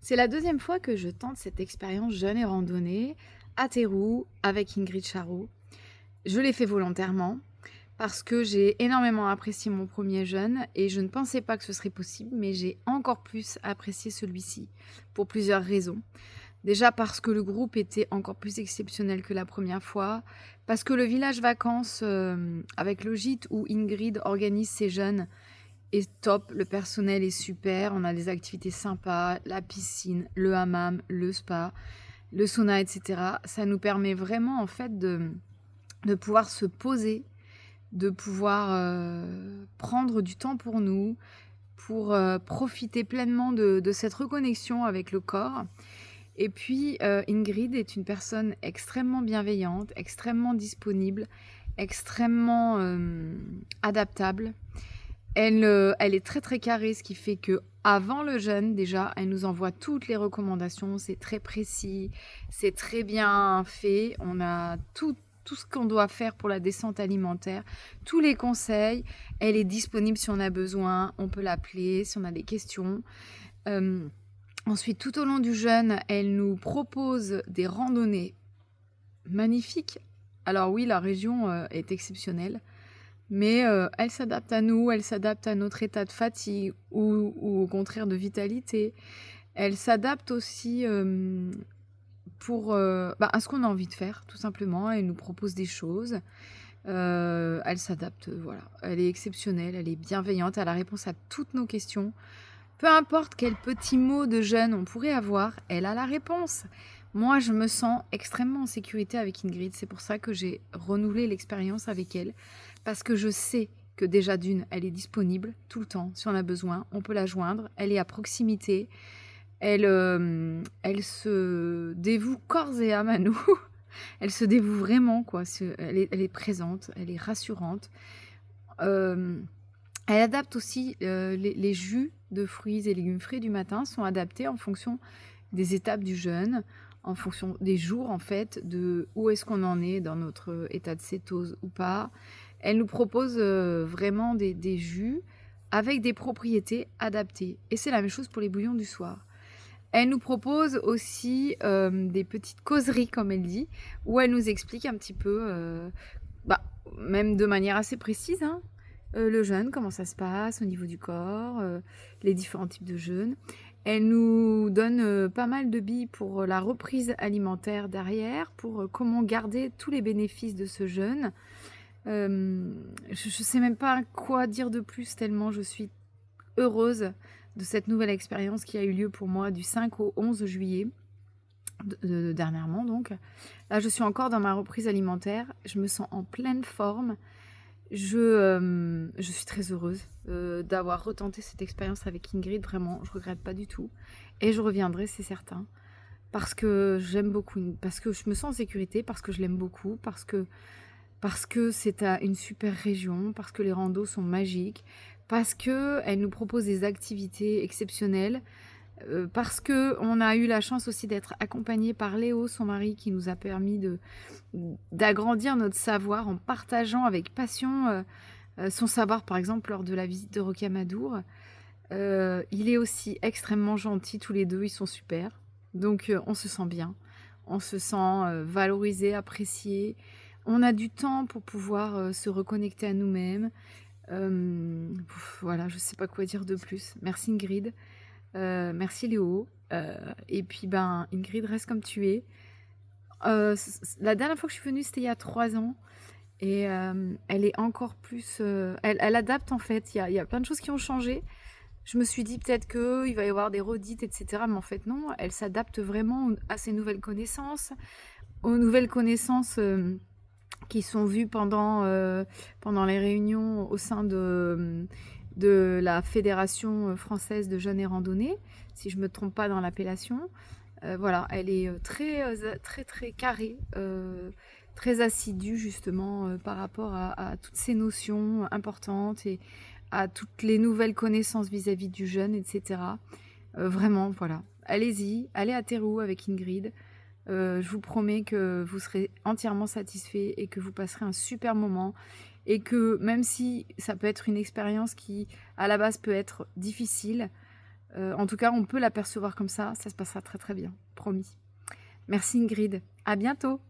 C'est la deuxième fois que je tente cette expérience jeûne et randonnée à Théroux avec Ingrid Charot. Je l'ai fait volontairement parce que j'ai énormément apprécié mon premier jeûne et je ne pensais pas que ce serait possible, mais j'ai encore plus apprécié celui-ci pour plusieurs raisons. Déjà parce que le groupe était encore plus exceptionnel que la première fois, parce que le village vacances avec le gîte où Ingrid organise ses jeûnes est top, le personnel est super, on a des activités sympas, la piscine, le hammam, le spa, le sauna, etc. Ça nous permet vraiment en fait de pouvoir se poser, de pouvoir prendre du temps pour nous, pour profiter pleinement de cette reconnexion avec le corps. Et puis Ingrid est une personne extrêmement bienveillante, extrêmement disponible, extrêmement adaptable. Elle est très très carrée, ce qui fait que avant le jeûne, déjà, elle nous envoie toutes les recommandations. C'est très précis, c'est très bien fait. On a tout ce qu'on doit faire pour la descente alimentaire, tous les conseils. Elle est disponible si on a besoin. On peut l'appeler si on a des questions. Ensuite, tout au long du jeûne, elle nous propose des randonnées magnifiques. Alors oui, la région est exceptionnelle. Mais elle s'adapte à nous, elle s'adapte à notre état de fatigue ou au contraire de vitalité. Elle s'adapte aussi pour à ce qu'on a envie de faire, tout simplement. Elle nous propose des choses. Elle s'adapte, voilà. Elle est exceptionnelle, elle est bienveillante, elle a la réponse à toutes nos questions. Peu importe quel petit mot de jeûne on pourrait avoir, elle a la réponse. Moi, je me sens extrêmement en sécurité avec Ingrid. C'est pour ça que j'ai renouvelé l'expérience avec elle. Parce que je sais que déjà d'une, elle est disponible tout le temps. Si on a besoin, on peut la joindre. Elle est à proximité. Elle se dévoue corps et âme à nous. Elle se dévoue vraiment, quoi. Elle est présente, elle est rassurante. Elle adapte aussi les jus de fruits et légumes frais du matin sont adaptés en fonction des étapes du jeûne, en fonction des jours en fait, de où est-ce qu'on en est dans notre état de cétose ou pas. Elle nous propose vraiment des jus avec des propriétés adaptées. Et c'est la même chose pour les bouillons du soir. Elle nous propose aussi des petites causeries, comme elle dit, où elle nous explique un petit peu, même de manière assez précise, hein, le jeûne, comment ça se passe au niveau du corps, les différents types de jeûnes. Elle nous donne pas mal de billes pour la reprise alimentaire derrière, pour comment garder tous les bénéfices de ce jeûne. Je sais même pas quoi dire de plus tellement je suis heureuse de cette nouvelle expérience qui a eu lieu pour moi du 5 au 11 juillet, dernièrement donc. Là, je suis encore dans ma reprise alimentaire, je me sens en pleine forme. Je suis très heureuse d'avoir retenté cette expérience avec Ingrid, vraiment, je regrette pas du tout. Et je reviendrai, c'est certain, parce que j'aime beaucoup, parce que je me sens en sécurité, parce que je l'aime beaucoup, parce que c'est une super région, parce que les randos sont magiques, parce qu'elle nous propose des activités exceptionnelles, parce qu'on a eu la chance aussi d'être accompagnés par Léo, son mari, qui nous a permis d'agrandir notre savoir en partageant avec passion son savoir, par exemple, lors de la visite de Rocamadour. Il est aussi extrêmement gentil, tous les deux, ils sont super. Donc on se sent bien, on se sent valorisé, apprécié. On a du temps pour pouvoir se reconnecter à nous-mêmes. Voilà, je sais pas quoi dire de plus. Merci Ingrid. Merci Léo. Et puis Ingrid, reste comme tu es. La dernière fois que je suis venue, c'était il y a 3 ans. Et elle est encore plus... elle adapte en fait. Il y a plein de choses qui ont changé. Je me suis dit peut-être qu'il va y avoir des redites, etc. Mais en fait non, elle s'adapte vraiment à ses nouvelles connaissances. Aux nouvelles connaissances qui sont vues pendant les réunions au sein de la Fédération française de jeûne et randonnée, si je ne me trompe pas dans l'appellation. Voilà, elle est très très carrée, très assidue justement par rapport à toutes ces notions importantes et à toutes les nouvelles connaissances vis-à-vis du jeûne, etc. Vraiment, voilà. Allez-y, allez à Théroux avec Ingrid. Je vous promets que vous serez entièrement satisfait et que vous passerez un super moment et que même si ça peut être une expérience qui à la base peut être difficile, En tout cas, on peut l'apercevoir comme ça se passera très très bien, promis. Merci Ingrid, à bientôt.